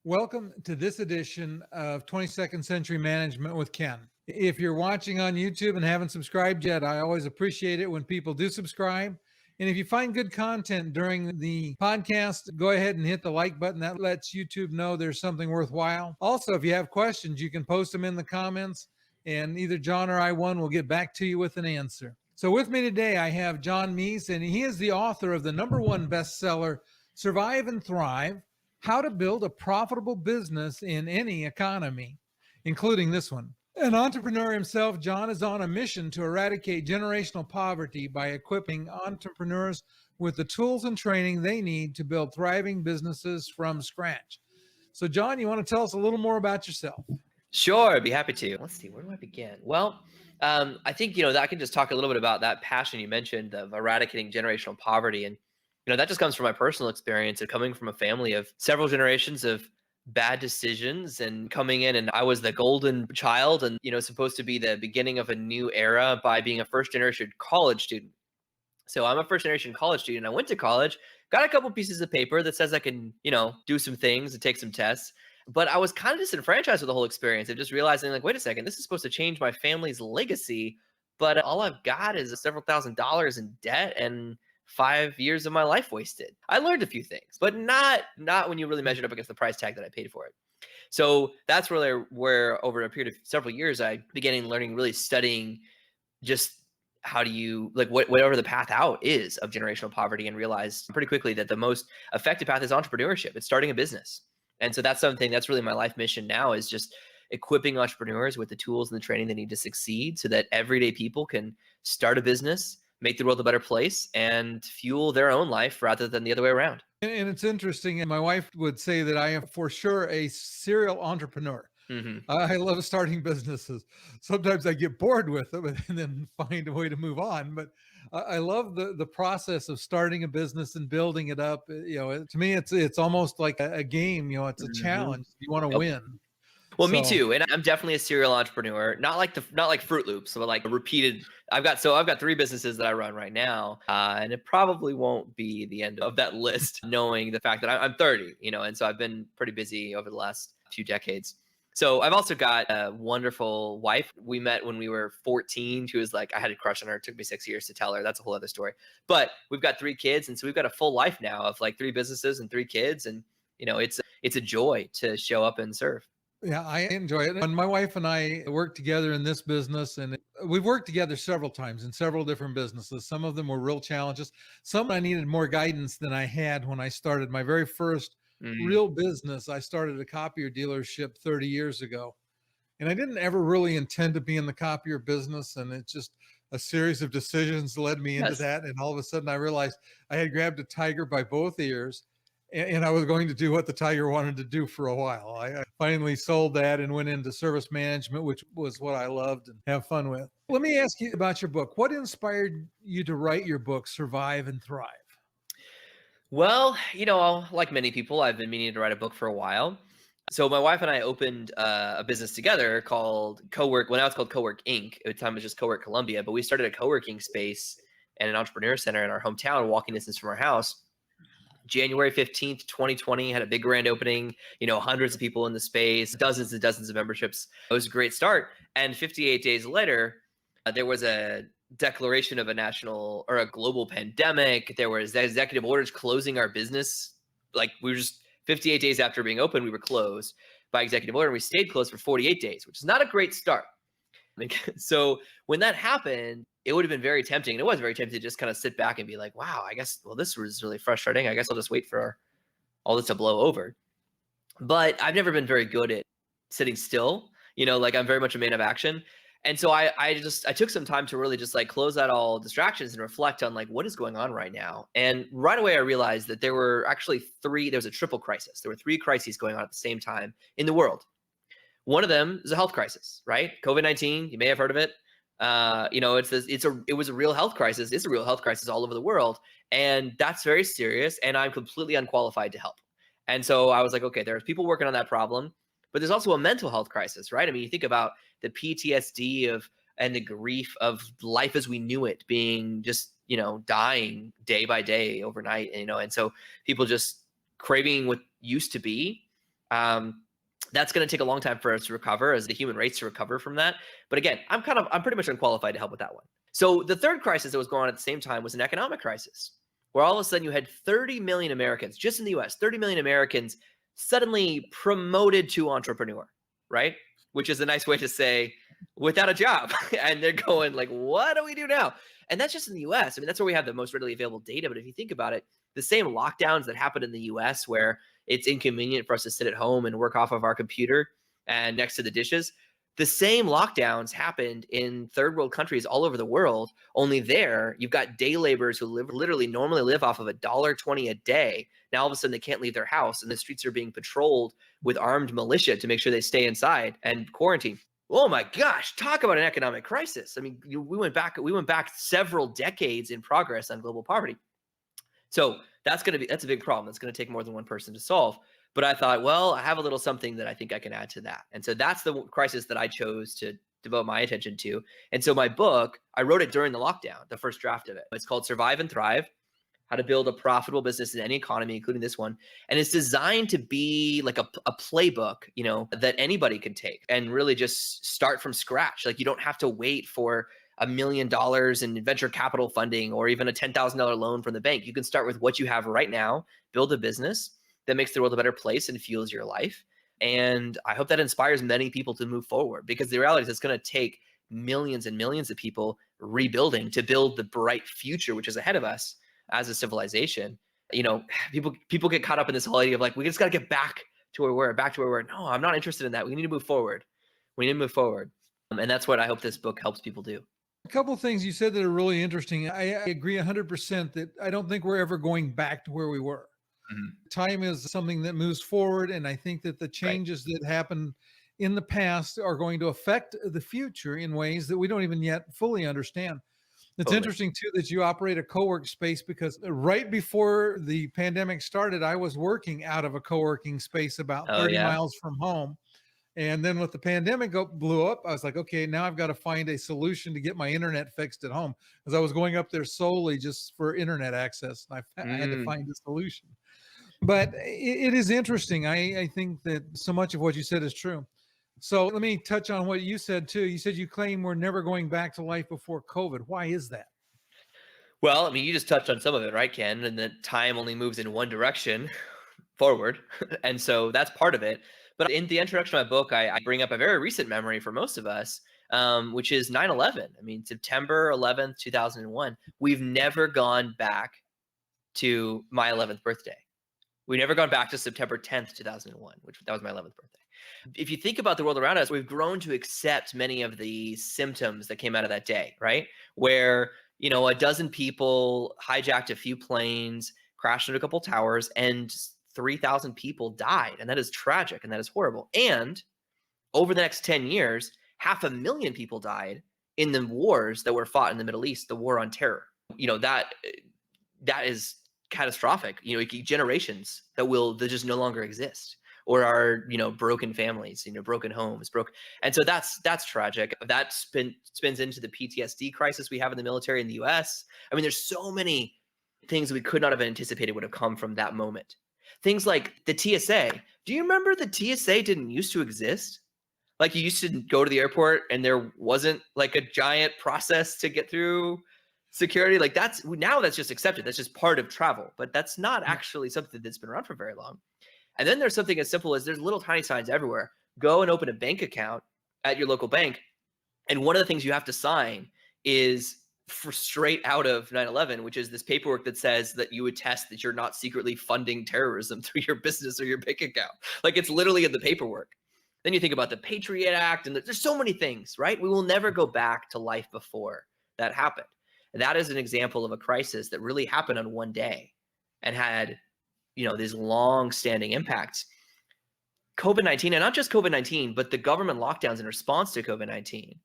Welcome to this edition of 22nd Century Management with Ken. If you're watching on YouTube and haven't subscribed yet, I always appreciate it when people do subscribe. And if you find good content during the podcast, go ahead and hit the like button. That lets YouTube know there's something worthwhile. Also, if you have questions, you can post them in the comments, and either John or I, one, will get back to you with an answer. So with me today, I have John Meese, and he is the author of the #1 bestseller, Survive and Thrive: How to Build a Profitable Business in Any Economy, including this one. An entrepreneur himself, John is on a mission to eradicate generational poverty by equipping entrepreneurs with the tools and training they need to build thriving businesses from scratch. So, John, you want to tell us a little more about yourself? Sure, I'd be happy to. Let's see, where do I begin? Well, I think, that I can just talk a little bit about that passion you mentioned of eradicating generational poverty. And, that just comes from my personal experience of coming from a family of several generations of bad decisions and coming in, and I was the golden child and, supposed to be the beginning of a new era by being a first generation college student. So I'm a first generation college student. I went to college, got a couple pieces of paper that says I can, do some things and take some tests. But I was kind of disenfranchised with the whole experience of just realizing, like, wait a second, this is supposed to change my family's legacy. But all I've got is several $1,000s in debt and 5 years of my life wasted. I learned a few things, but not when you really measure it up against the price tag that I paid for it. So that's really where over a period of several years, I began learning, really studying just how do you whatever the path out is of generational poverty, and realized pretty quickly that the most effective path is entrepreneurship. It's starting a business. And so that's something that's really my life mission now, is just equipping entrepreneurs with the tools and the training they need to succeed so that everyday people can start a business, make the world a better place, and fuel their own life rather than the other way around. And it's interesting. And my wife would say that I am for sure a serial entrepreneur. I love starting businesses. Sometimes I get bored with them and then find a way to move on. But I love the process of starting a business and building it up. To me, it's almost like a game. It's a challenge. You want to win. Well, me too. And I'm definitely a serial entrepreneur, not like Fruit Loops, but like repeated. I've got 3 businesses that I run right now, and it probably won't be the end of that list, knowing the fact that I'm 30, and so I've been pretty busy over the last few decades. So I've also got a wonderful wife. We met when we were 14. She was like, I had a crush on her. It took me 6 years to tell her. That's a whole other story. But we've got 3 kids, and so we've got a full life now of like 3 businesses and 3 kids, and it's a joy to show up and serve. Yeah, I enjoy it. And my wife and I work together in this business, and we've worked together several times in several different businesses. Some of them were real challenges. Some I needed more guidance than I had when I started my very first real business. I started a copier dealership 30 years ago, and I didn't ever really intend to be in the copier business. And it's just a series of decisions led me into that. And all of a sudden I realized I had grabbed a tiger by both ears, and I was going to do what the tiger wanted to do for a while. I finally sold that and went into service management, which was what I loved and have fun with. Let me ask you about your book. What inspired you to write your book, Survive and Thrive? Well, like many people, I've been meaning to write a book for a while. So my wife and I opened a business together called Cowork. Well, now it's called Cowork Inc. At the time it was just Cowork Columbia, but we started a co-working space and an entrepreneur center in our hometown, walking distance from our house. January 15th, 2020, had a big grand opening, hundreds of people in the space, dozens and dozens of memberships. It was a great start. And 58 days later, there was a declaration of a national or a global pandemic. There was executive orders closing our business. Like, we were just 58 days after being open, we were closed by executive order. We stayed closed for 48 days, which is not a great start. So when that happened, it would have been very tempting. And it was very tempting to just kind of sit back and be like, wow, this was really frustrating. I guess I'll just wait for all this to blow over. But I've never been very good at sitting still. I'm very much a man of action. And so I took some time to really just like close out all distractions and reflect on like what is going on right now. And right away, I realized that there were actually there was a triple crisis. There were 3 crises going on at the same time in the world. One of them is a health crisis, right? COVID-19, you may have heard of it. It was a real health crisis. It's a real health crisis all over the world. And that's very serious. And I'm completely unqualified to help. And so I was like, okay, there's people working on that problem, but there's also a mental health crisis, right? I mean, you think about the PTSD and the grief of life as we knew it being just, dying day by day overnight, and so people just craving what used to be That's going to take a long time for us to recover, as the human race to recover from that. But again, I'm pretty much unqualified to help with that one. So the third crisis that was going on at the same time was an economic crisis, where all of a sudden you had 30 million Americans, just in the US, 30 million Americans suddenly promoted to entrepreneur, right? Which is a nice way to say without a job. And they're going like, what do we do now? And that's just in the US. I mean, that's where we have the most readily available data. But if you think about it, the same lockdowns that happened in the US, where it's inconvenient for us to sit at home and work off of our computer and next to the dishes, the same lockdowns happened in third world countries all over the world. Only there, you've got day laborers who literally normally live off of $1.20 a day. Now all of a sudden they can't leave their house, and the streets are being patrolled with armed militia to make sure they stay inside and quarantine. Oh my gosh, talk about an economic crisis. I mean, we went back several decades in progress on global poverty. So that's a big problem. That's going to take more than one person to solve. But I thought, well, I have a little something that I think I can add to that. And so that's the crisis that I chose to devote my attention to. And so my book, I wrote it during the lockdown, the first draft of it. It's called Survive and Thrive: How to Build a Profitable Business in Any Economy, including this one. And it's designed to be like a playbook, that anybody can take and really just start from scratch. Like, you don't have to wait for $1 million in venture capital funding or even a $10,000 loan from the bank. You can start with what you have right now, build a business that makes the world a better place and fuels your life. And I hope that inspires many people to move forward, because the reality is it's going to take millions and millions of people rebuilding to build the bright future which is ahead of us as a civilization. People get caught up in this whole idea of like, we just got to get back to where we were. No, I'm not interested in that. We need to move forward. And that's what I hope this book helps people do. A couple of things you said that are really interesting. I agree 100% that I don't think we're ever going back to where we were. Mhm. Time is something that moves forward, and I think that the changes that happened in the past are going to affect the future in ways that we don't even yet fully understand. It's Totally. interesting too that you operate a co-work space, because right before the pandemic started, I was working out of a co-working space about Oh 30 yeah. miles from home. And then with the pandemic blew up, I was like, okay, now I've got to find a solution to get my internet fixed at home, because I was going up there solely just for internet access. And I had to Mm. find a solution. But it is interesting. I think that so much of what you said is true. So let me touch on what you said too. You said you claim we're never going back to life before COVID. Why is that? Well, I mean, you just touched on some of it, right, Ken? And that time only moves in one direction, forward. And so that's part of it. But in the introduction of my book, I bring up a very recent memory for most of us, which is 9/11. I mean, September 11th, 2001. We've never gone back to my 11th birthday. We've never gone back to September 10th, 2001, that was my 11th birthday. If you think about the world around us, we've grown to accept many of the symptoms that came out of that day, right? Where, a dozen people hijacked a few planes, crashed into a couple towers, and 3,000 people died. And that is tragic, and that is horrible. And over the next 10 years, 500,000 people died in the wars that were fought in the Middle East, the war on terror. That is catastrophic. Generations that just no longer exist, or are broken families, broken homes, and so that's tragic. That spins into the PTSD crisis we have in the military in the US. I mean, there's so many things we could not have anticipated would have come from that moment. Things like the TSA. Do you remember the TSA didn't used to exist? Like, you used to go to the airport and there wasn't like a giant process to get through security. Like, that's just accepted. That's just part of travel, but that's not actually something that's been around for very long. And then there's something as simple as there's little tiny signs everywhere. Go and open a bank account at your local bank. And one of the things you have to sign is for straight out of 9/11, which is this paperwork that says that you attest that you're not secretly funding terrorism through your business or your bank account. Like, it's literally in the paperwork. Then you think about the Patriot Act, and there's so many things, right? We will never go back to life before that happened. And that is an example of a crisis that really happened on one day and had, these long-standing impacts. COVID-19, and not just COVID-19, but the government lockdowns in response to COVID-19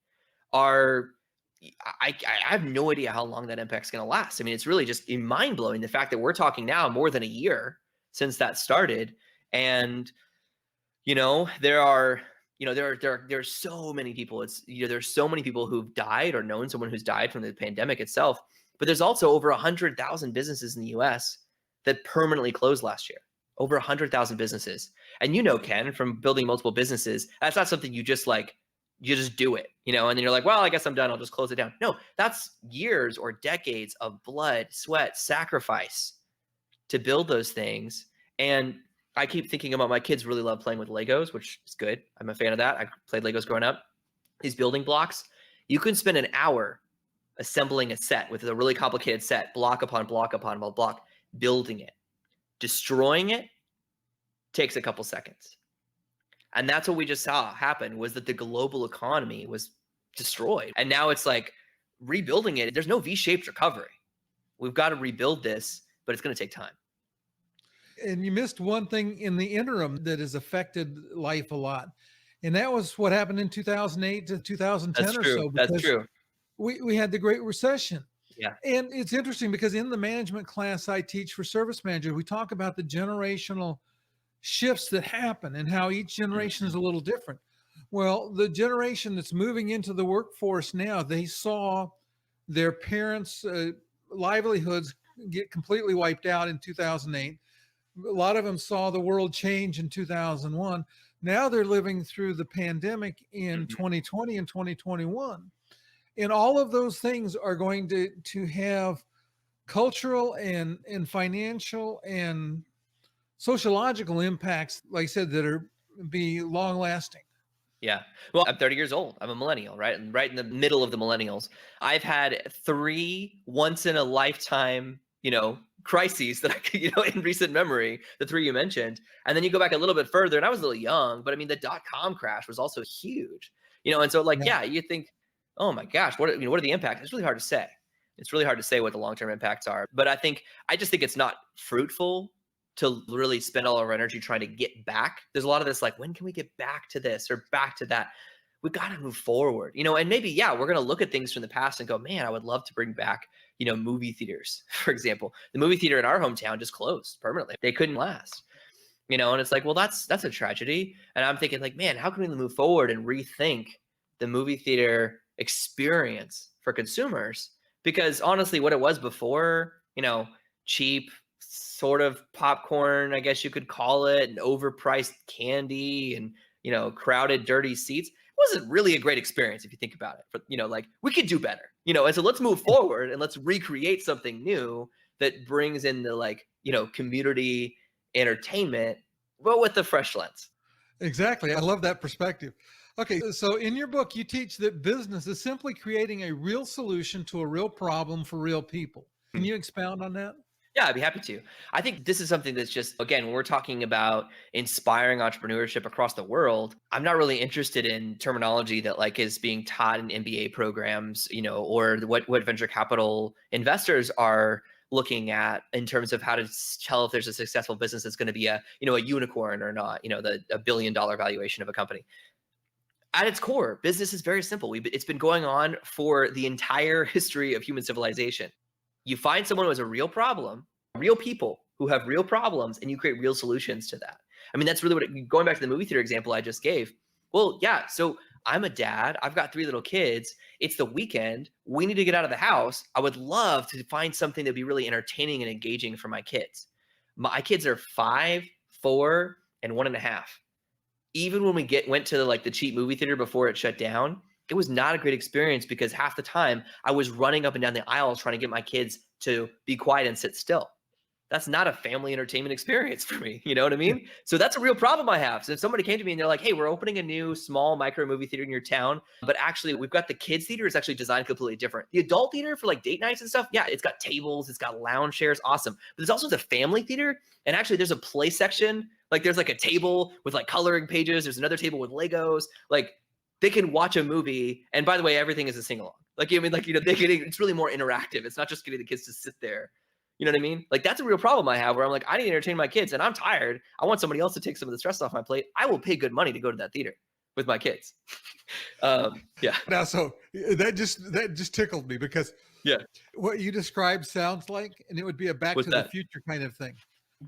are, I have no idea how long that impact's going to last. I mean, it's really just mind-blowing, the fact that we're talking now more than a year since that started. And, there are so many people. There's so many people who've died or known someone who's died from the pandemic itself. But there's also over 100,000 businesses in the US that permanently closed last year. over 100,000 businesses. And Ken, from building multiple businesses, that's not something you just like, you just do it, and then you're like, well, I guess I'm done. I'll just close it down. No, that's years or decades of blood, sweat, sacrifice to build those things. And I keep thinking about my kids really love playing with Legos, which is good. I'm a fan of that. I played Legos growing up. These building blocks, you can spend an hour assembling a set with a really complicated set, block upon block upon block, building it. Destroying it takes a couple seconds. And that's what we just saw happen, was that the global economy was destroyed. And now it's like rebuilding it. There's no V-shaped recovery. We've got to rebuild this, but it's going to take time. And you missed one thing in the interim that has affected life a lot. And that was what happened in 2008 to 2010 That's or true. so. That's true. We had the Great Recession. Yeah. And it's interesting because in the management class I teach for service managers, we talk about the generational shifts that happen and how each generation is a little different. Well, the generation that's moving into the workforce now, they saw their parents' livelihoods get completely wiped out in 2008. A lot of them saw the world change in 2001. Now they're living through the pandemic in 2020 and 2021. And all of those things are going to have cultural and financial and sociological impacts, like I said, that are be long lasting. Yeah. Well, I'm 30 years old. I'm a millennial, right? And right in the middle of the millennials. I've had 3 once in a lifetime, crises that I could, in recent memory, the 3 you mentioned. And then you go back a little bit further, and I was a little young, but I mean, the .com crash was also huge, and so you think, oh my gosh, what are the impacts? It's really hard to say. It's really hard to say what the long-term impacts are. But I just think it's not fruitful to really spend all our energy trying to get back. There's a lot of this, like, when can we get back to this or back to that? We got to move forward, and maybe, we're going to look at things from the past and go, man, I would love to bring back, movie theaters, for example. The movie theater in our hometown just closed permanently. They couldn't last, and it's like, well, that's a tragedy. And I'm thinking, like, man, how can we move forward and rethink the movie theater experience for consumers? Because honestly, what it was before, cheap sort of popcorn, I guess you could call it, and overpriced candy and, crowded, dirty seats, wasn't really a great experience if you think about it. But, we could do better, and so let's move forward and let's recreate something new that brings in the community entertainment, but with the fresh lens. Exactly. I love that perspective. Okay, so in your book, you teach that business is simply creating a real solution to a real problem for real people. Can you expound on that? Yeah, I'd be happy to. I think this is something that's just, again, when we're talking about inspiring entrepreneurship across the world, I'm not really interested in terminology that is being taught in MBA programs, or what venture capital investors are looking at in terms of how to tell if there's a successful business that's going to be a unicorn or not, the $1 billion valuation of a company. At its core, business is very simple. It's been going on for the entire history of human civilization. You find someone who has a real problem, real people who have real problems, and you create real solutions to that. I mean, that's really going back to the movie theater example I just gave. Well, yeah, so I'm a dad. I've got 3 little kids. It's the weekend. We need to get out of the house. I would love to find something that'd be really entertaining and engaging for my kids. My kids are 5, 4, and 1.5. Even when we went to the cheap movie theater before it shut down, it was not a great experience because half the time I was running up and down the aisles trying to get my kids to be quiet and sit still. That's not a family entertainment experience for me. You know what I mean? So that's a real problem I have. So if somebody came to me and they're like, hey, we're opening a new small micro movie theater in your town, but actually we've got the kids theater is actually designed completely different. The adult theater for date nights and stuff, yeah, it's got tables, it's got lounge chairs, awesome. But there's also the family theater, and actually there's a play section. There's a table with coloring pages. There's another table with Legos. They can watch a movie, and by the way, everything is a sing along. It's really more interactive. It's not just getting the kids to sit there. You know what I mean? That's a real problem I have where I'm like, I need to entertain my kids and I'm tired. I want somebody else to take some of the stress off my plate. I will pay good money to go to that theater with my kids. Yeah. Now, so that just tickled me because what you described sounds like, and it would be a Back to the Future kind of thing,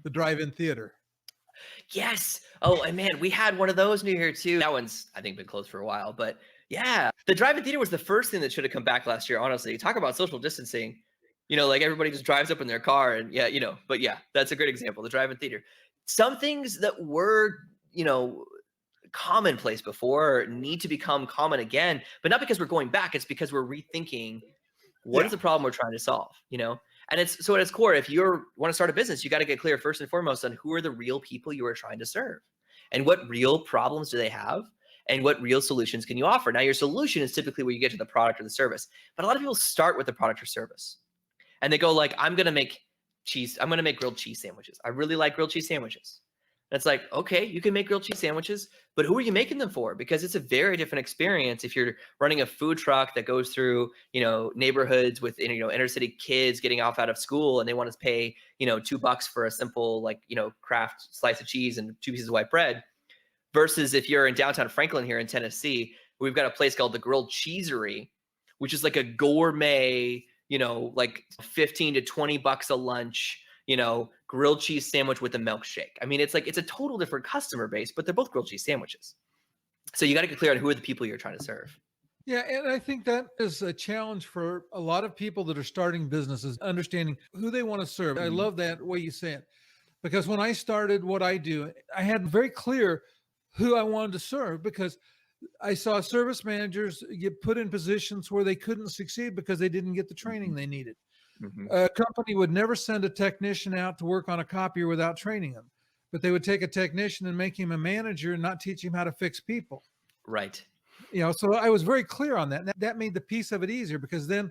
the drive-in theater. Yes. Oh, and man, we had one of those near here too. That one's, I think, been closed for a while, but yeah, the drive-in theater was the first thing that should have come back last year. Honestly, talk about social distancing. Everybody just drives up in their car and but yeah, that's a great example. The drive-in theater. some things that were, commonplace before need to become common again, but not because we're going back. It's because we're rethinking what is Yeah. the problem we're trying to solve, And it's so at its core, if you want to start a business, you got to get clear first and foremost on who are the real people you are trying to serve and what real problems do they have and what real solutions can you offer. Now, your solution is typically where you get to the product or the service, but a lot of people start with the product or service and they go like, I'm going to make grilled cheese sandwiches. I really like grilled cheese sandwiches. And it's like, okay, you can make grilled cheese sandwiches, but who are you making them for? Because it's a very different experience if you're running a food truck that goes through, neighborhoods with, inner city kids getting off out of school and they want to pay, $2 for a simple, craft slice of cheese and 2 pieces of white bread. Versus if you're in downtown Franklin here in Tennessee, we've got a place called the Grilled Cheesery, which is like a gourmet, 15 to $20 a lunch, grilled cheese sandwich with a milkshake. I mean, it's a total different customer base, but they're both grilled cheese sandwiches. So you got to get clear on who are the people you're trying to serve. Yeah, and I think that is a challenge for a lot of people that are starting businesses, understanding who they want to serve. I love that way you say it, because when I started what I do, I had very clear who I wanted to serve, because I saw service managers get put in positions where they couldn't succeed because they didn't get the training they needed. A company would never send a technician out to work on a copier without training them, but they would take a technician and make him a manager and not teach him how to fix people. Right. So I was very clear on that. And that made the piece of it easier, because then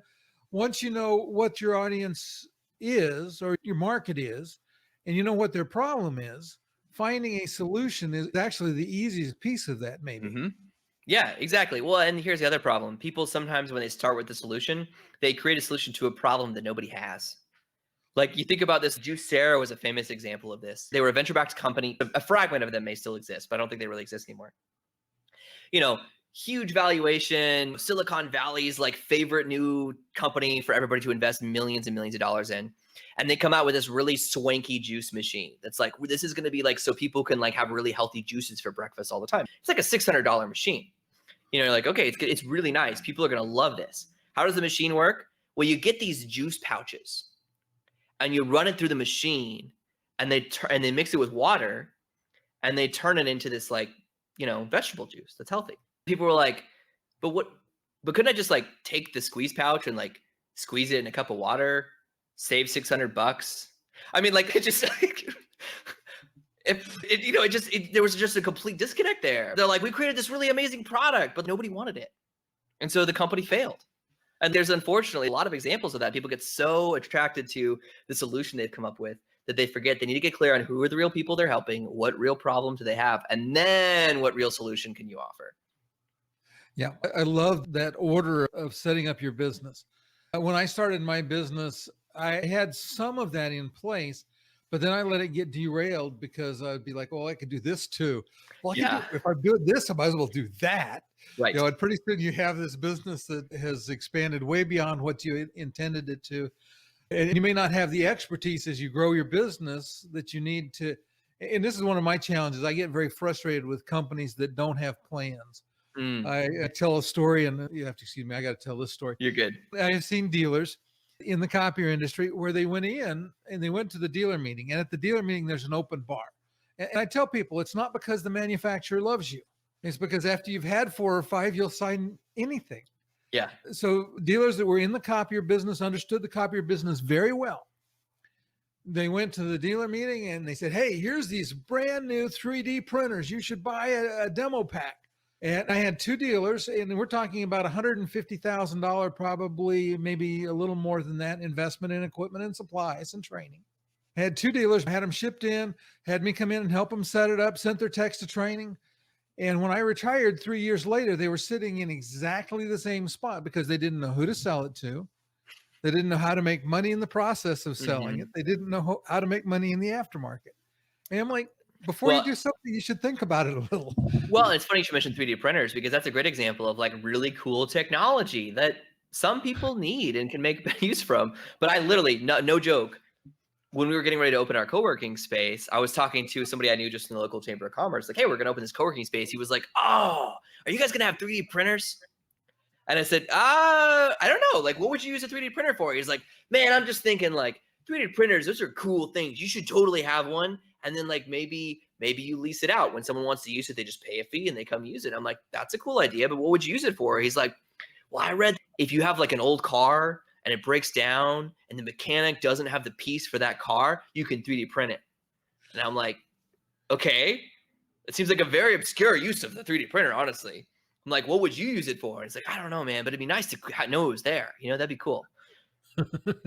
once you know what your audience is or your market is, and you know what their problem is, finding a solution is actually the easiest piece of that, maybe. Yeah, exactly. Well, and here's the other problem. People sometimes when they start with the solution, they create a solution to a problem that nobody has. Like you think about this, Juicera was a famous example of this. They were a venture-backed company. A fragment of them may still exist, but I don't think they really exist anymore. Huge valuation, Silicon Valley's favorite new company for everybody to invest millions and millions of dollars in. And they come out with this really swanky juice machine that's like, this is going to be so people can have really healthy juices for breakfast all the time. It's like a $600 machine. You're like, okay, it's really nice. People are going to love this. How does the machine work? Well, you get these juice pouches and you run it through the machine and they mix it with water and they turn it into this vegetable juice that's healthy. People were like, but couldn't I just take the squeeze pouch and squeeze it in a cup of water, save $600? I mean, it just there was just a complete disconnect there. They're like, we created this really amazing product, but nobody wanted it. And so the company failed. And there's unfortunately a lot of examples of that. People get so attracted to the solution they've come up with that they forget they need to get clear on who are the real people they're helping, what real problem do they have, and then what real solution can you offer? Yeah, I love that order of setting up your business. When I started my business, I had some of that in place, but then I let it get derailed because I'd be like, well, I could do this too. Well, if I do this, I might as well do that. Right. And pretty soon you have this business that has expanded way beyond what you intended it to. And you may not have the expertise as you grow your business that you need to. And this is one of my challenges. I get very frustrated with companies that don't have plans. I tell a story, and you have to excuse me, I got to tell this story. You're good. I have seen dealers in the copier industry where they went in and they went to the dealer meeting, and at the dealer meeting, there's an open bar. And I tell people, it's not because the manufacturer loves you. It's because after you've had 4 or 5, you'll sign anything. Yeah. So dealers that were in the copier business understood the copier business very well. They went to the dealer meeting and they said, hey, here's these brand new 3D printers. You should buy a demo pack. And I had 2 dealers, and we're talking about $150,000, probably maybe a little more than that, investment in equipment and supplies and training. I had 2 dealers, had them shipped in, had me come in and help them set it up, sent their techs to training. And when I retired 3 years later, they were sitting in exactly the same spot because they didn't know who to sell it to. They didn't know how to make money in the process of selling it. They didn't know how to make money in the aftermarket. And I'm like, before you do something, you should think about it a little. Well, it's funny you should mention 3D printers because that's a great example of really cool technology that some people need and can make use from. But I literally, no joke, when we were getting ready to open our co-working space, I was talking to somebody I knew just in the local chamber of commerce, like, hey, we're going to open this co-working space. He was like, oh, are you guys going to have 3D printers? And I said, I don't know. What would you use a 3D printer for? He's like, man, I'm just thinking 3D printers, those are cool things. You should totally have one. And then like maybe you lease it out. When someone wants to use it, they just pay a fee and they come use it. I'm like, that's a cool idea, but what would you use it for? He's like, well, I read if you have like an old car and it breaks down and the mechanic doesn't have the piece for that car, you can 3D print it. And I'm like, okay, it seems like a very obscure use of the 3D printer, honestly. I'm like, what would you use it for? And it's like, I don't know, man, but it'd be nice to know it was there. That'd be cool.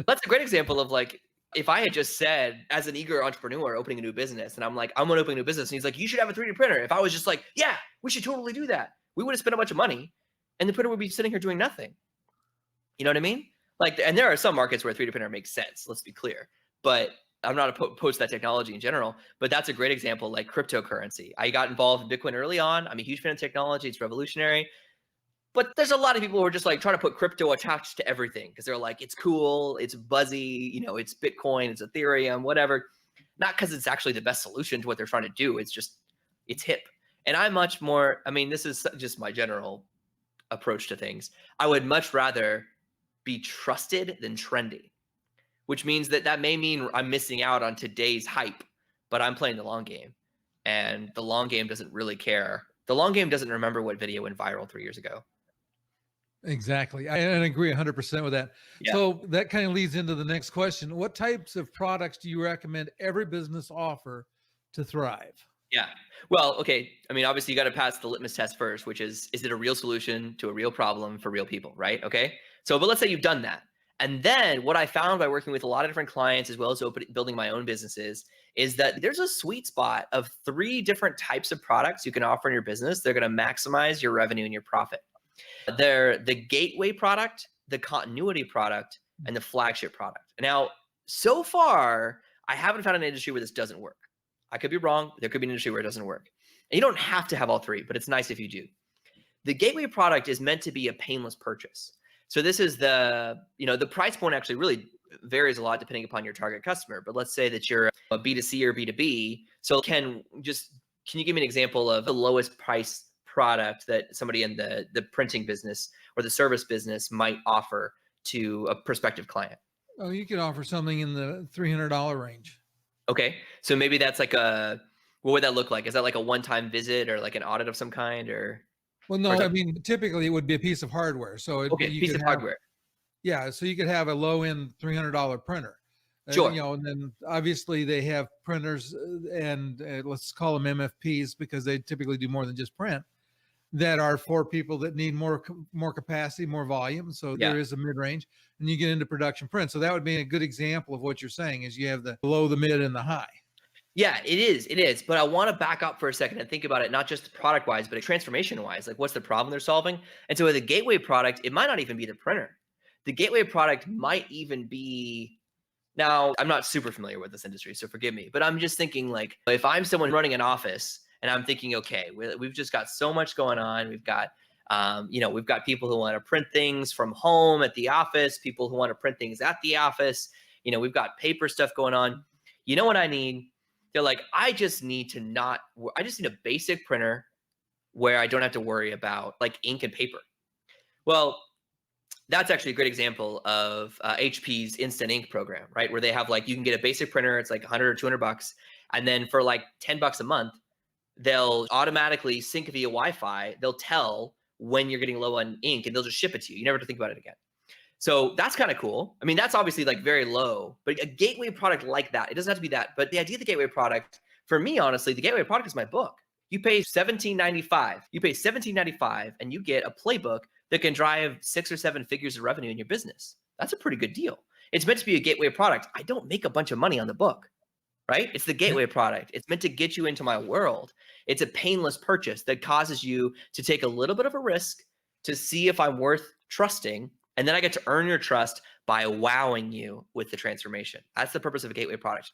That's a great example of like, if I had just said, as an eager entrepreneur opening a new business, and I'm like, I'm gonna open a new business, and he's like, you should have a 3D printer. If I was just like, yeah, we should totally do that, we would have spent a bunch of money, and the printer would be sitting here doing nothing. You know what I mean? Like, and there are some markets where a 3D printer makes sense. Let's be clear, but I'm not opposed to that technology in general. But that's a great example, like cryptocurrency. I got involved in Bitcoin early on. I'm a huge fan of technology. It's revolutionary. But there's a lot of people who are just like trying to put crypto attached to everything because they're like, it's cool, it's buzzy, it's Bitcoin, it's Ethereum, whatever. Not because it's actually the best solution to what they're trying to do. It's just, it's hip. And I'm much more, this is just my general approach to things. I would much rather be trusted than trendy, which means that may mean I'm missing out on today's hype, but I'm playing the long game. And the long game doesn't really care. The long game doesn't remember what video went viral 3 years ago. Exactly. I agree 100% with that. Yeah. So that kind of leads into the next question. What types of products do you recommend every business offer to thrive? Yeah. Well, okay. Obviously you got to pass the litmus test first, which is it a real solution to a real problem for real people, right? Okay. So, but let's say you've done that. And then what I found by working with a lot of different clients, as well as building my own businesses, is that there's a sweet spot of 3 different types of products you can offer in your business. They're going to maximize your revenue and your profit. They're the gateway product, the continuity product, and the flagship product. Now, so far, I haven't found an industry where this doesn't work. I could be wrong. There could be an industry where it doesn't work. And you don't have to have all 3, but it's nice if you do. The gateway product is meant to be a painless purchase. So this is the price point actually really varies a lot depending upon your target customer. But let's say that you're a B2C or B2B. So can you give me an example of the lowest price product that somebody in the printing business or the service business might offer to a prospective client? Oh, you could offer something in the $300 range. Okay. So maybe that's like what would that look like? Is that like a one-time visit or like an audit of some kind, or? Well, no, typically it would be a piece of hardware. So piece of hardware. Yeah. So you could have a low end $300 printer. Sure. And then obviously they have printers and let's call them MFPs because they typically do more than just print, that are for people that need more capacity, more volume. So there is a mid-range, and you get into production print. So that would be a good example of what you're saying is you have the low, the mid, and the high. Yeah, it is. But I want to back up for a second and think about it, not just product wise, but transformation wise. Like, what's the problem they're solving? And so with a gateway product, it might not even be the printer. The gateway product might even be, now I'm not super familiar with this industry, so forgive me, but I'm just thinking like, if I'm someone running an office and I'm thinking, okay, we've just got so much going on. We've got, we've got people who want to print things from home at the office, people who want to print things at the office. We've got paper stuff going on. You know what I need? They're like, I just need a basic printer where I don't have to worry about like ink and paper. Well, that's actually a great example of HP's Instant Ink program, right? Where they have like, you can get a basic printer. It's like 100 or 200 bucks. And then for like 10 bucks a month, they'll automatically sync via Wi-Fi. They'll tell when you're getting low on ink and they'll just ship it to you. You never have to think about it again. So that's kind of cool. That's obviously like very low, but a gateway product like that, it doesn't have to be that. But the idea of the gateway product, for me, honestly, the gateway product is my book. You pay $17.95. You pay $17.95 and you get a playbook that can drive 6 or 7 figures of revenue in your business. That's a pretty good deal. It's meant to be a gateway product. I don't make a bunch of money on the book, right? It's the gateway product. It's meant to get you into my world. It's a painless purchase that causes you to take a little bit of a risk to see if I'm worth trusting. And then I get to earn your trust by wowing you with the transformation. That's the purpose of a gateway product.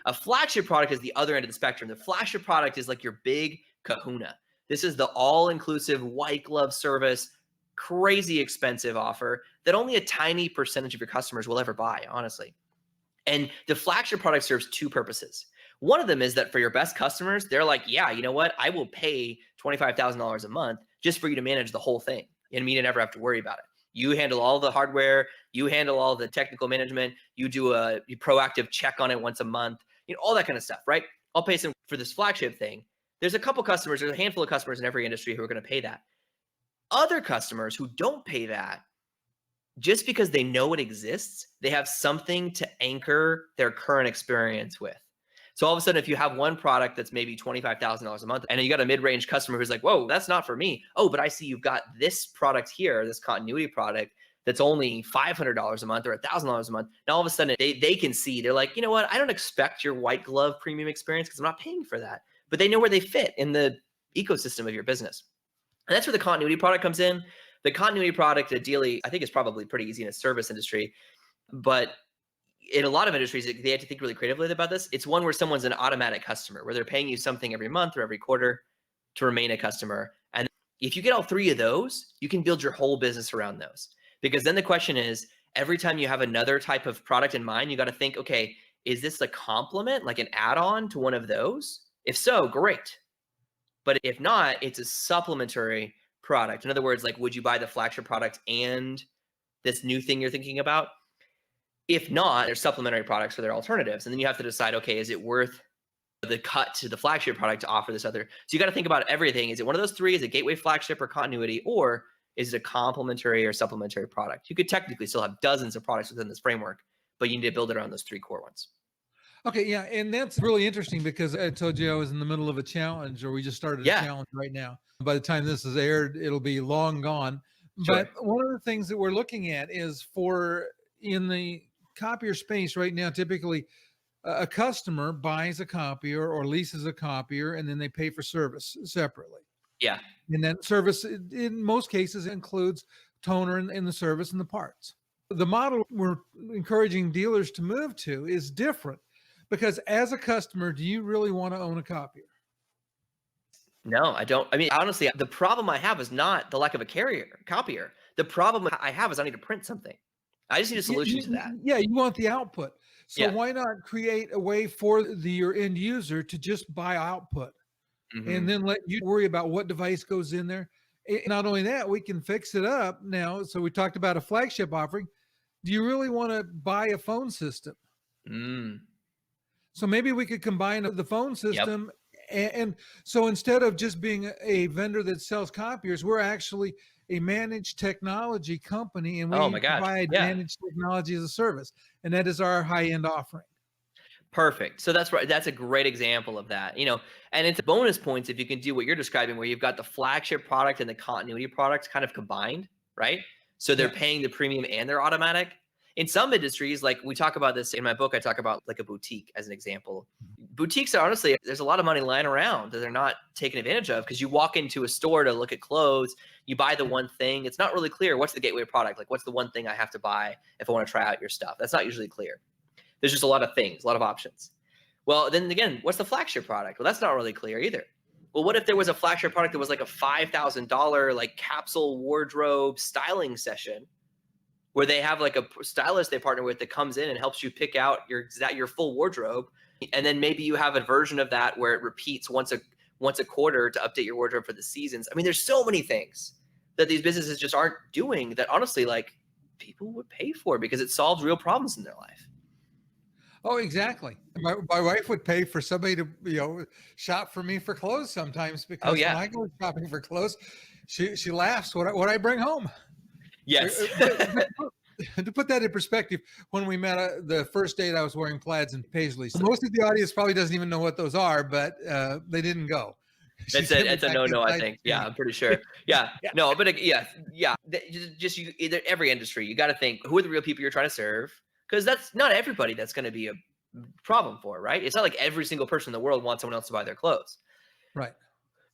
A flagship product is the other end of the spectrum. The flagship product is like your big kahuna. This is the all-inclusive white glove service, crazy expensive offer that only a tiny percentage of your customers will ever buy, honestly. And the flagship product serves 2 purposes. One of them is that for your best customers, they're like, yeah, you know what? I will pay $25,000 a month just for you to manage the whole thing and me to never have to worry about it. You handle all the hardware, you handle all the technical management, you do a proactive check on it once a month, all that kind of stuff, right? I'll pay some for this flagship thing. There's a handful of customers in every industry who are going to pay that. Other customers who don't pay that, just because they know it exists, they have something to anchor their current experience with. So all of a sudden, if you have one product that's maybe $25,000 a month, and you got a mid-range customer who's like, whoa, that's not for me. Oh, but I see you've got this product here, this continuity product that's only $500 a month or $1,000 a month. Now all of a sudden they can see, they're like, you know what? I don't expect your white glove premium experience because I'm not paying for that. But they know where they fit in the ecosystem of your business. And that's where the continuity product comes in. The continuity product, ideally, I think is probably pretty easy in a service industry, but in a lot of industries, they have to think really creatively about this. It's one where someone's an automatic customer, where they're paying you something every month or every quarter to remain a customer. And if you get all three of those, you can build your whole business around those. Because then the question is, every time you have another type of product in mind, you got to think, okay, is this a complement, like an add-on to one of those? If so, great. But if not, it's a supplementary product. In other words, like, would you buy the flagship product and this new thing you're thinking about? If not, there's supplementary products for their alternatives. And then you have to decide, okay, is it worth the cut to the flagship product to offer this other? So you got to think about everything. Is it one of those three? Is it gateway, flagship, or continuity? Or is it a complementary or supplementary product? You could technically still have dozens of products within this framework, but you need to build it around those three core ones. Okay, yeah, and that's really interesting because I told you I was in the middle of a challenge, or we just started a challenge right now. By the time this is aired, it'll be long gone. Sure. But one of the things that we're looking at is in the copier space right now, typically a customer buys a copier or leases a copier, and then they pay for service separately. Yeah. And that service, in most cases, includes toner in the service and the parts. The model we're encouraging dealers to move to is different. Because as a customer, do you really want to own a copier? No, I don't. I mean, honestly, the problem I have is not the lack of a copier. The problem I have is I need to print something. I just need a solution to that. Yeah, you want the output. So Yeah. why not create a way for your end user to just buy output and then let you worry about what device goes in there? Not only that, we can fix it up now. So we talked about a flagship offering. Do you really want to buy a phone system? So maybe we could combine the phone system. And so instead of just being a vendor that sells copiers, we're actually a managed technology company, and we provide managed technology as a service. And that is our high-end offering. Perfect. So that's right. That's a great example of that, and it's bonus points if you can do what you're describing, where you've got the flagship product and the continuity products kind of combined, right? So they're paying the premium and they're automatic. In some industries, like we talk about this in my book, I talk about like a boutique as an example. Boutiques are honestly, there's a lot of money lying around that they're not taking advantage of, because you walk into a store to look at clothes, you buy the one thing. It's not really clear what's the gateway product. Like, what's the one thing I have to buy if I want to try out your stuff? That's not usually clear. There's just a lot of things, a lot of options. Well, then again, what's the flagship product? Well, that's not really clear either. Well, what if there was a flagship product that was like a $5,000 like capsule wardrobe styling session, where they have like a stylist they partner with that comes in and helps you pick out your full wardrobe, and then maybe you have a version of that where it repeats once a quarter to update your wardrobe for the seasons. I mean, there's so many things that these businesses just aren't doing that honestly, like, people would pay for because it solves real problems in their life. Oh, exactly. My wife would pay for somebody to shop for me for clothes sometimes, because when I go shopping for clothes, she laughs what I bring home. Yes. To put that in perspective, when we met the first date, I was wearing plaids and paisleys. Most of the audience probably doesn't even know what those are, but they didn't go. It's a no, I think. Yeah, I'm pretty sure. Yeah. No, but just every industry, you got to think, who are the real people you're trying to serve? Because that's not everybody that's going to be a problem for, right? It's not like every single person in the world wants someone else to buy their clothes. Right.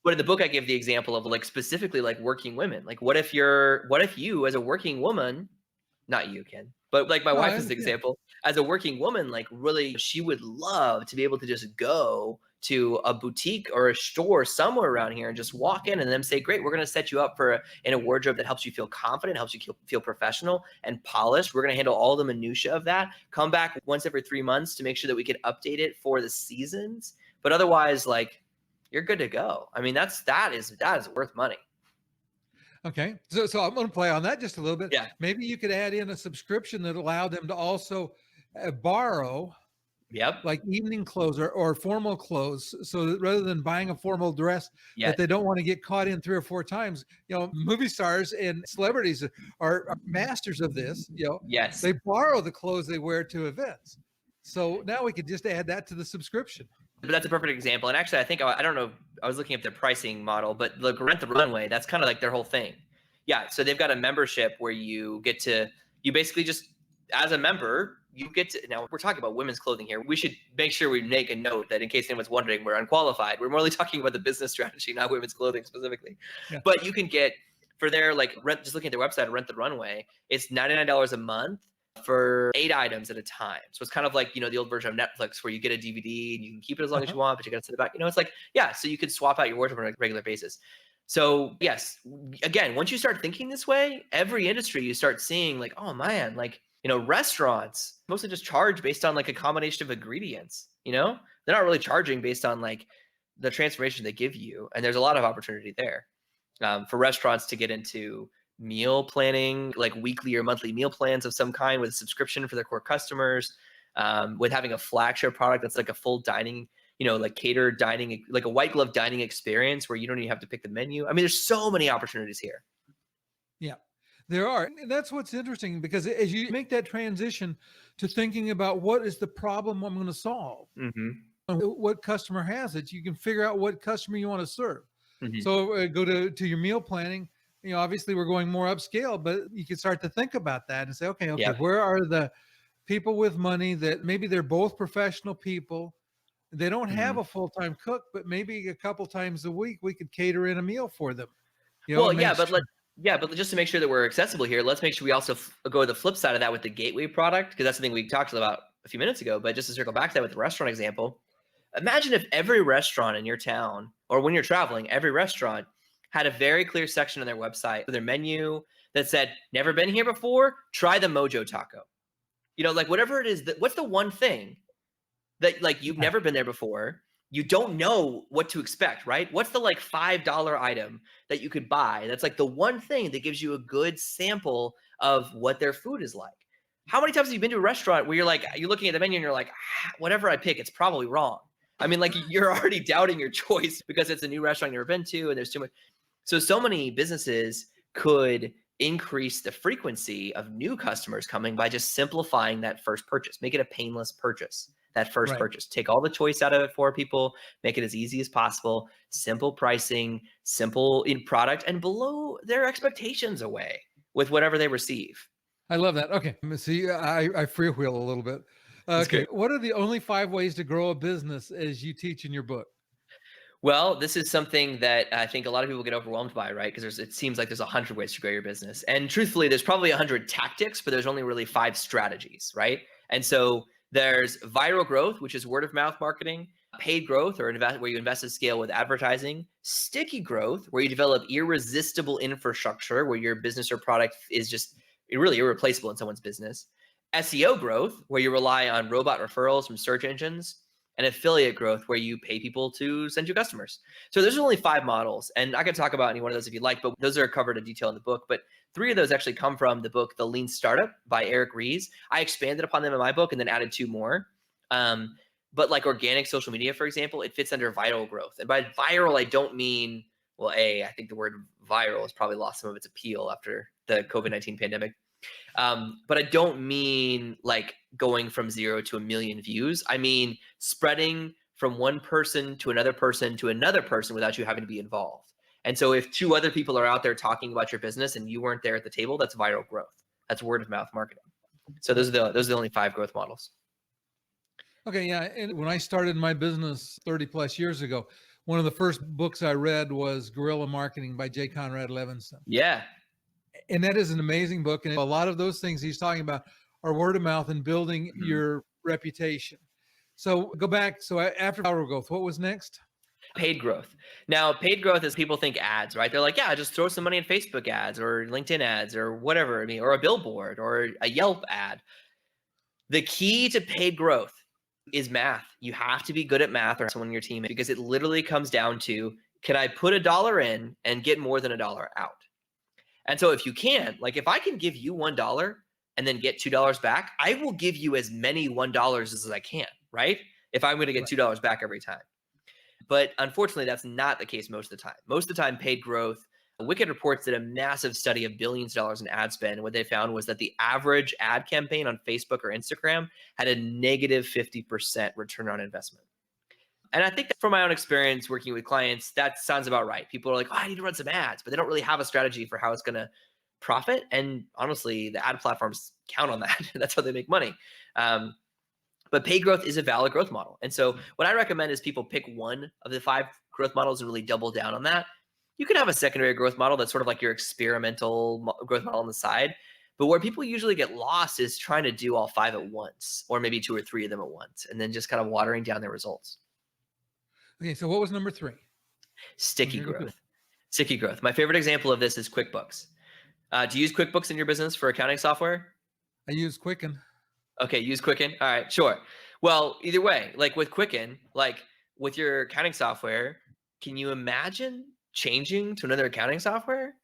But in the book, I give the example of like specifically like working women. Like, what if you as a working woman, not you, Ken, but like my wife is an example, as a working woman, like really, she would love to be able to just go to a boutique or a store somewhere around here and just walk in and then say, great, we're going to set you up in a wardrobe that helps you feel confident, helps you feel professional and polished. We're going to handle all the minutia of that. Come back once every 3 months to make sure that we can update it for the seasons. But otherwise, like, you're good to go. I mean, that is worth money. Okay. So I'm going to play on that just a little bit. Yeah. Maybe you could add in a subscription that allowed them to also borrow Yep. like evening clothes or formal clothes, so that rather than buying a formal dress that Yes. they don't want to get caught in 3 or 4 times. Movie stars and celebrities are masters of this. Yes. They borrow the clothes they wear to events. So now we could just add that to the subscription. But that's a perfect example. And actually, I think I don't know. I was looking at their pricing model, but look, Rent the Runway. That's kind of like their whole thing. Yeah. So they've got a membership where you basically just, as a member, you get to. Now we're talking about women's clothing here. We should make sure we make a note that in case anyone's wondering, we're unqualified. We're more talking about the business strategy, not women's clothing specifically. Yeah. But you can get for their rent. Just looking at their website, Rent the Runway. It's $99 a month for 8 items at a time. So it's kind of like, the old version of Netflix where you get a DVD and you can keep it as long as you want, but you got to set it back. It's like, yeah, so you could swap out your wardrobe on a regular basis. So yes, again, once you start thinking this way, every industry you start seeing like, oh man, restaurants mostly just charge based on like a combination of ingredients, they're not really charging based on like the transformation they give you. And there's a lot of opportunity there for restaurants to get into meal planning, like weekly or monthly meal plans of some kind with a subscription for their core customers, with having a flagship product that's like a full dining, like catered dining, like a white glove dining experience where you don't even have to pick the menu. I mean, there's so many opportunities here. Yeah, there are. And that's what's interesting, because as you make that transition to thinking about what is the problem I'm going to solve, Mm-hmm. and what customer has it, you can figure out what customer you want to serve. Mm-hmm. So go to your meal planning. Obviously we're going more upscale, but you can start to think about that and say, okay, Yep. where are the people with money that maybe they're both professional people? They don't have a full-time cook, but maybe a couple times a week we could cater in a meal for them. Well, yeah, but just to make sure that we're accessible here, let's make sure we also go to the flip side of that with the gateway product, because that's something we talked about a few minutes ago. But just to circle back to that with the restaurant example, imagine if every restaurant in your town, or when you're traveling, every restaurant had a very clear section on their website, their menu, that said, never been here before, try the Mojo Taco. Like whatever it is, what's the one thing that like you've never been there before, you don't know what to expect, right? What's the like $5 item that you could buy that's like the one thing that gives you a good sample of what their food is like? How many times have you been to a restaurant where you're looking at the menu and you're like, whatever I pick, it's probably wrong? I mean, like you're already doubting your choice because it's a new restaurant you've never been to and there's too much. So many businesses could increase the frequency of new customers coming by just simplifying that first purchase, make it a painless purchase. That first purchase, take all the choice out of it for people, make it as easy as possible, simple pricing, simple in product, and blow their expectations away with whatever they receive. I love that. Okay. See, I freewheel a little bit. Okay. What are the only 5 ways to grow a business as you teach in your book? Well, this is something that I think a lot of people get overwhelmed by, right? Because it seems like there's 100 ways to grow your business. And truthfully, there's probably 100 tactics, but there's only really 5 strategies, right? And so there's viral growth, which is word of mouth marketing, paid growth, or where you invest at scale with advertising, sticky growth, where you develop irresistible infrastructure, where your business or product is just really irreplaceable in someone's business, SEO growth, where you rely on robot referrals from search engines, and affiliate growth, where you pay people to send you customers. So there's only 5 models, and I can talk about any one of those if you like, but those are covered in detail in the book. But 3 of those actually come from the book, The Lean Startup by Eric Ries. I expanded upon them in my book and then added 2 more. But like organic social media, for example, it fits under viral growth. And by viral, I don't mean, well, I think the word viral has probably lost some of its appeal after the COVID-19 pandemic. But I don't mean like going from 0 to 1 million views. I mean spreading from one person to another person to another person without you having to be involved. And so if 2 other people are out there talking about your business and you weren't there at the table, that's viral growth. That's word of mouth marketing. So those are the only 5 growth models. Okay, yeah. And when I started my business 30 plus years ago, one of the first books I read was Guerrilla Marketing by J. Conrad Levinson. Yeah. And that is an amazing book. And a lot of those things he's talking about are word of mouth and building your reputation. So go back. So after viral growth, what was next? Paid growth. Now, paid growth is people think ads, right? They're like, yeah, just throw some money in Facebook ads or LinkedIn ads or whatever. I mean, or a billboard or a Yelp ad. The key to paid growth is math. You have to be good at math or someone on your team, because it literally comes down to, can I put $1 in and get more than $1 out? And so if you can, like if I can give you $1 and then get $2 back, I will give you as many $1 as I can, right? If I'm going to get Right. $2 back every time. But unfortunately, that's not the case most of the time. Most of the time, paid growth, Wicked Reports did a massive study of billions of dollars in ad spend. What they found was that the average ad campaign on Facebook or Instagram had a negative 50% return on investment. And I think that from my own experience working with clients, that sounds about right. People are like, oh, I need to run some ads, but they don't really have a strategy for how it's going to profit. And honestly, the ad platforms count on that. That's how they make money. But paid growth is a valid growth model. And so what I recommend is people pick one of the 5 growth models and really double down on that. You can have a secondary growth model that's sort of like your experimental growth model on the side. But where people usually get lost is trying to do all 5 at once, or maybe 2 or 3 of them at once, and then just kind of watering down their results. Okay. So what was number 3? Sticky Number 2. growth. Sticky growth. My favorite example of this is QuickBooks. Do you use QuickBooks in your business for accounting software? I use Quicken. Okay, use Quicken. All right, sure. Well, either way, like with Quicken, like with your accounting software, can you imagine changing to another accounting software?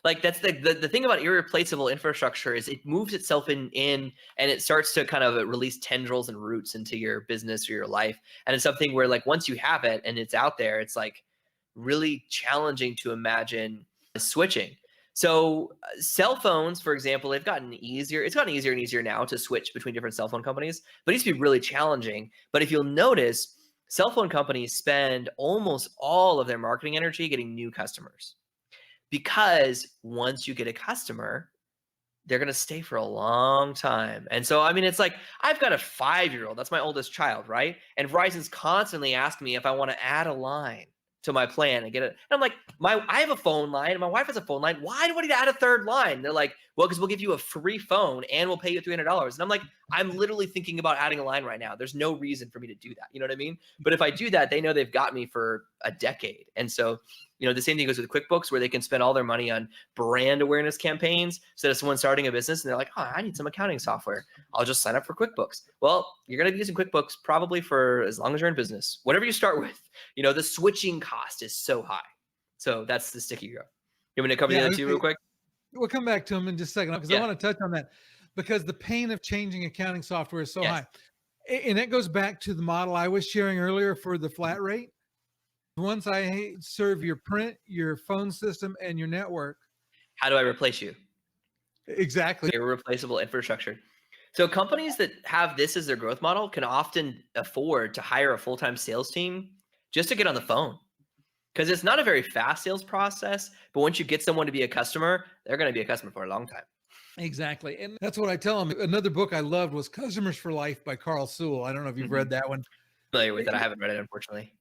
Like that's the thing about irreplaceable infrastructure is it moves itself in and it starts to kind of release tendrils and roots into your business or your life. And it's something where like once you have it and it's out there, it's like really challenging to imagine switching. So cell phones, for example, they've gotten easier. It's gotten easier and easier now to switch between different cell phone companies, but it used to be really challenging. But if you'll notice, cell phone companies spend almost all of their marketing energy getting new customers. Because once you get a customer, they're going to stay for a long time. And so, I mean, it's like I've got a 5-year-old. That's my oldest child, right? And Verizon's constantly asking me if I want to add a line to my plan and get it. And I'm like, I have a phone line and my wife has a phone line. Why do I need to add a third line? They're like, well, because we'll give you a free phone and we'll pay you $300. And I'm like, I'm literally thinking about adding a line right now. There's no reason for me to do that. You know what I mean? But if I do that, they know they've got me for a decade. And so, the same thing goes with QuickBooks, where they can spend all their money on brand awareness campaigns. So that if someone's starting a business and they're like, oh, I need some accounting software, I'll just sign up for QuickBooks. Well, you're going to be using QuickBooks probably for as long as you're in business. Whatever you start with, the switching cost is so high. So that's the sticky growth. You want me to cover the other 2 real quick? We'll come back to them in just a second because I want to touch on that because the pain of changing accounting software is so high. And it goes back to the model I was sharing earlier for the flat rate. Once I serve your print, your phone system, and your network. How do I replace you? Exactly. Irreplaceable infrastructure. So companies that have this as their growth model can often afford to hire a full-time sales team just to get on the phone. Because it's not a very fast sales process, but once you get someone to be a customer, they're going to be a customer for a long time. Exactly. And that's what I tell them. Another book I loved was Customers for Life by Carl Sewell. I don't know if you've read that one. Familiar with it. I haven't read it, unfortunately.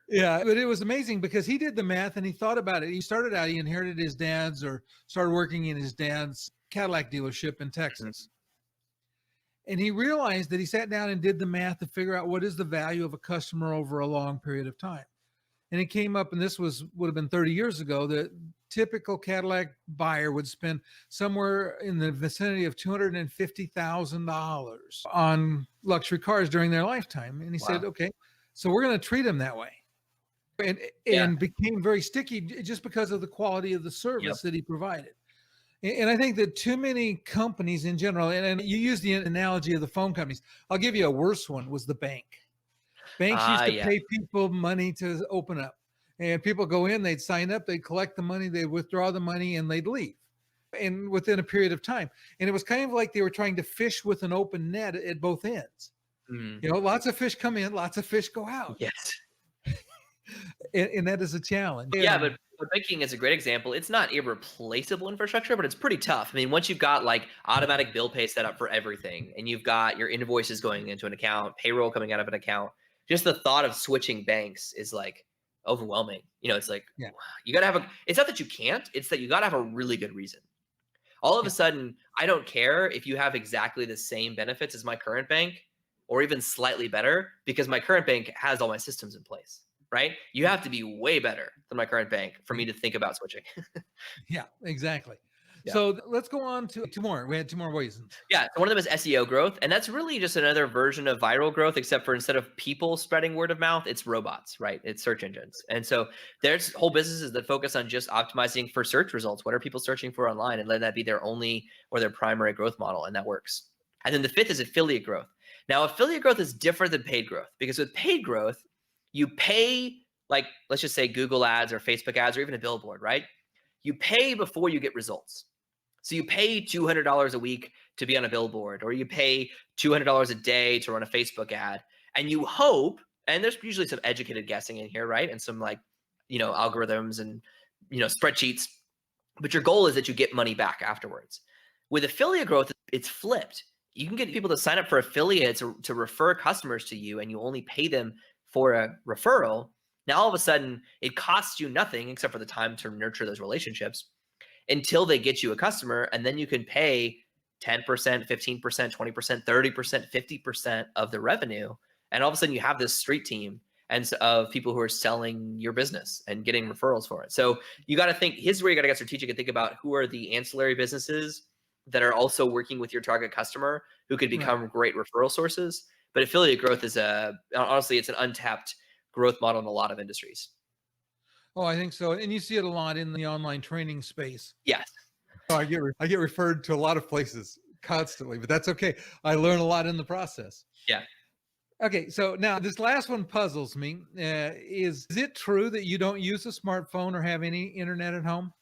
Yeah, but it was amazing because he did the math and he thought about it. He started out, he inherited his dad's or started working in his dad's Cadillac dealership in Texas. And he realized that he sat down and did the math to figure out what is the value of a customer over a long period of time. And he came up, and this would have been 30 years ago, the typical Cadillac buyer would spend somewhere in the vicinity of $250,000 on luxury cars during their lifetime. And he said, okay, so we're going to treat them that way. And became very sticky just because of the quality of the service that he provided. And I think that too many companies in general, and you use the analogy of the phone companies. I'll give you a worse one, was the bank. Banks used to pay people money to open up. And people go in, they'd sign up, they'd collect the money, they'd withdraw the money, and they'd leave. And within a period of time. And it was kind of like they were trying to fish with an open net at both ends. Lots of fish come in, lots of fish go out. Yes. And that is a challenge. Yeah, but banking is a great example. It's not irreplaceable infrastructure, but it's pretty tough. I mean, once you've got like automatic bill pay set up for everything, and you've got your invoices going into an account, payroll coming out of an account, just the thought of switching banks is like overwhelming. It's like, you got to have it's not that you can't, it's that you got to have a really good reason. All of a sudden, I don't care if you have exactly the same benefits as my current bank or even slightly better, because my current bank has all my systems in place. Right? You have to be way better than my current bank for me to think about switching. Yeah, exactly. Yeah. So let's go on to 2 more. We had 2 more reasons. Yeah. So one of them is SEO growth. And that's really just another version of viral growth, except for instead of people spreading word of mouth, it's robots, right? It's search engines. And so there's whole businesses that focus on just optimizing for search results. What are people searching for online? And let that be their only or their primary growth model. And that works. And then the 5th is affiliate growth. Now, affiliate growth is different than paid growth because with paid growth, you pay, like, let's just say Google ads or Facebook ads or even a billboard, right? You pay before you get results. So you pay $200 a week to be on a billboard, or you pay $200 a day to run a Facebook ad, and you hope, and there's usually some educated guessing in here, right? And some like, algorithms and, spreadsheets, but your goal is that you get money back afterwards. With affiliate growth, it's flipped. You can get people to sign up for affiliates to refer customers to you, and you only pay them for a referral. Now, all of a sudden, it costs you nothing except for the time to nurture those relationships until they get you a customer, and then you can pay 10%, 15%, 20%, 30%, 50% of the revenue. And all of a sudden you have this street team and of people who are selling your business and getting referrals for it. So you got to think, here's where you got to get strategic and think about who are the ancillary businesses that are also working with your target customer who could become great referral sources. But affiliate growth is honestly, it's an untapped growth model in a lot of industries. Oh, I think so. And you see it a lot in the online training space. Yes. Oh, I get referred to a lot of places constantly, but that's okay. I learn a lot in the process. Yeah. Okay, so now this last one puzzles me. Is it true that you don't use a smartphone or have any internet at home?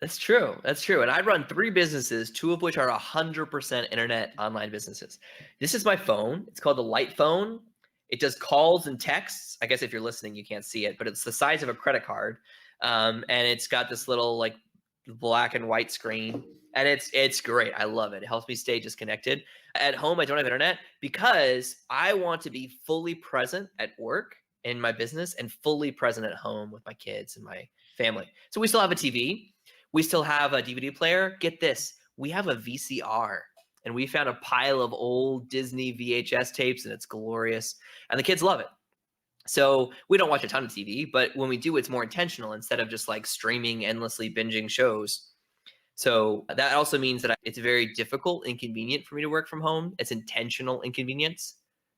That's true. That's true. And I run 3 businesses, 2 of which are 100% internet online businesses. This is my phone. It's called the Light Phone. It does calls and texts. I guess if you're listening, you can't see it, but it's the size of a credit card. And it's got this little like black and white screen. And it's great. I love it. It helps me stay disconnected. At home, I don't have internet because I want to be fully present at work in my business and fully present at home with my kids and my family. So we still have a TV. We still have a DVD player. Get this. We have a VCR. And we found a pile of old Disney VHS tapes, and it's glorious. And the kids love it. So we don't watch a ton of TV, but when we do, it's more intentional instead of just like streaming endlessly, binging shows. So that also means that it's very difficult and inconvenient for me to work from home. It's intentional inconvenience.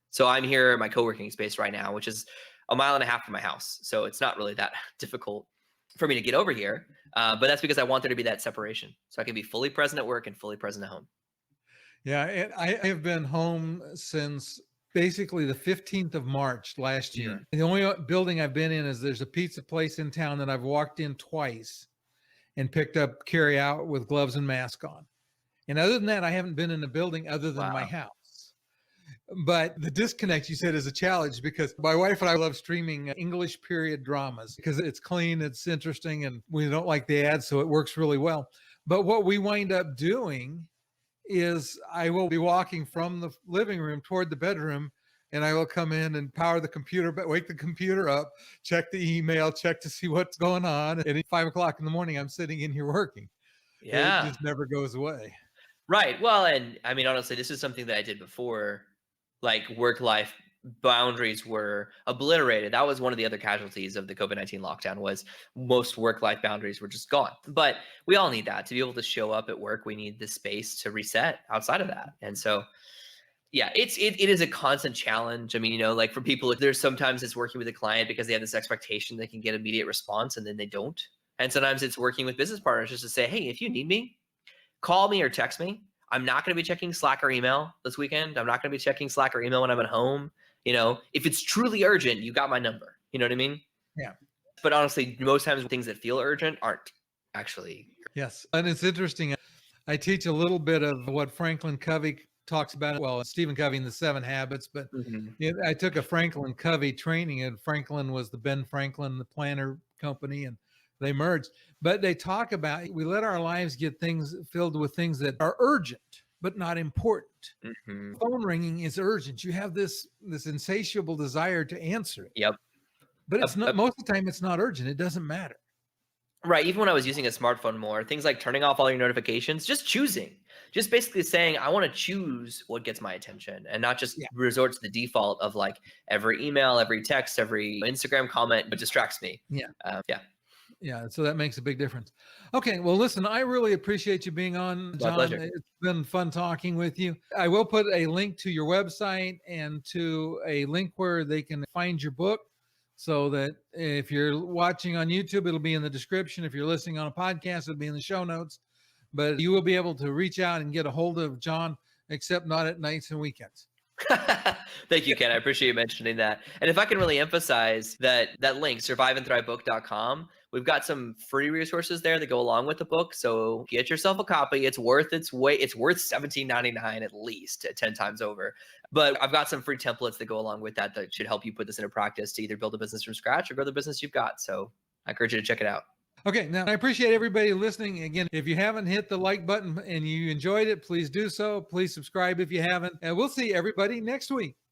So I'm here in my co-working space right now, which is 1.5 miles from my house. So it's not really that difficult for me to get over here. But that's because I want there to be that separation. So I can be fully present at work and fully present at home. Yeah, I have been home since basically the 15th of March last year. Mm. The only building I've been in is there's a pizza place in town that I've walked in twice and picked up carry out with gloves and mask on. And other than that, I haven't been in a building other than my house. But the disconnect you said is a challenge because my wife and I love streaming English period dramas because it's clean, it's interesting, and we don't like the ads, so it works really well. But what we wind up doing is I will be walking from the living room toward the bedroom, and I will come in and power the computer, but wake the computer up, check the email, check to see what's going on. And at 5 o'clock in the morning, I'm sitting in here working. Yeah. It just never goes away. Right. Well, and I mean, honestly, this is something that I did before, like work-life boundaries were obliterated. That was one of the other casualties of the COVID-19 lockdown was most work-life boundaries were just gone. But we all need that to be able to show up at work. We need the space to reset outside of that. And so, yeah, it is a constant challenge. I mean, like for people, there's sometimes it's working with a client because they have this expectation they can get immediate response and then they don't. And sometimes it's working with business partners just to say, hey, if you need me, call me or text me. I'm not going to be checking Slack or email this weekend. I'm not going to be checking Slack or email when I'm at home. If it's truly urgent, you got my number. You know what I mean? Yeah. But honestly, most times things that feel urgent aren't actually. Yes. And it's interesting. I teach a little bit of what Franklin Covey talks about. Well, Stephen Covey in the 7 Habits, but I took a Franklin Covey training, and Franklin was the Ben Franklin, the planner company, and they merged. But they talk about we let our lives get things filled with things that are urgent but not important. Mm-hmm. Phone ringing is urgent. You have this insatiable desire to answer it. Yep. But it's not most of the time it's not urgent. It doesn't matter. Right. Even when I was using a smartphone more, things like turning off all your notifications, just basically saying, I want to choose what gets my attention and not just resort to the default of like every email, every text, every Instagram comment, but distracts me. Yeah. Yeah. So that makes a big difference. Okay. Well, listen, I really appreciate you being on, John. My pleasure. It's been fun talking with you. I will put a link to your website and to a link where they can find your book so that if you're watching on YouTube, it'll be in the description. If you're listening on a podcast, it'll be in the show notes. But you will be able to reach out and get a hold of John, except not at nights and weekends. Thank you, Ken. I appreciate you mentioning that. And if I can really emphasize that link, surviveandthrivebook.com, we've got some free resources there that go along with the book. So get yourself a copy. It's worth its weight. It's worth $17.99 at least, 10 times over. But I've got some free templates that go along with that should help you put this into practice to either build a business from scratch or grow the business you've got. So I encourage you to check it out. Okay, now I appreciate everybody listening. Again, if you haven't hit the like button and you enjoyed it, please do so. Please subscribe if you haven't. And we'll see everybody next week.